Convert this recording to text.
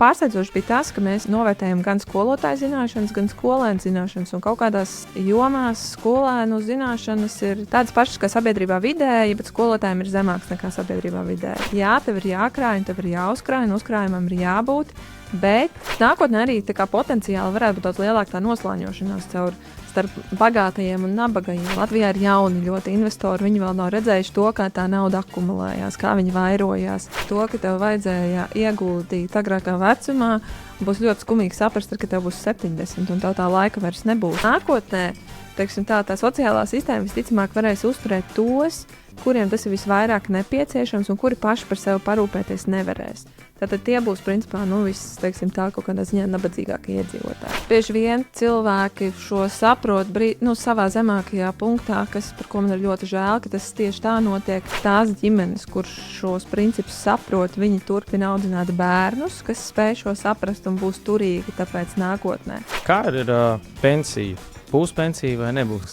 pārsteidzoši bija tas, ka mēs novērtējam gan skolotāju zināšanas, gan skolēnu zināšanas. Un kaut kādās jomās skolēnu zināšanas ir tādas pašas kā sabiedrībā vidēji, bet skolotājiem ir zemākas nekā sabiedrībā vidēji. Jā, tev ir jākrāj, tev ir jāuzkrāj, un uzkrājumam ir jābūt. Bet nākotnē arī potenciāli varētu būt daudz lielāka tā noslāņošanās starp bagātajiem un nabagajiem. Latvijā ir jauni ļoti investori. Viņi vēl nav redzējuši to, kā tā nauda akumulējās, kā viņi vairojās. To, ka tev vajadzēja ieguldīt agrākā vecumā, būs ļoti skumīgi saprast, ka tev būs 70 un tā laika vairs nebūs. Nākotnē tā sociālā sistēma visticamāk varēs uzturēt tos, kuriem tas ir visvairāk nepieciešams un kuri paši par sevi parūpēties nevarēs. Tātad tie būs principā kaut kādā ziņā nabadzīgākie iedzīvotāji. Bieži vien cilvēki šo saprot savā zemākajā punktā, par ko man ir ļoti žēl, ka tas tieši tā notiek. Tās ģimenes, kur šos principus saprot, viņi turpina audzināt bērnus, kas spēj šo saprast un būs turīgi tāpēc nākotnē. Kā ir pensija? Būs pensija vai nebūs?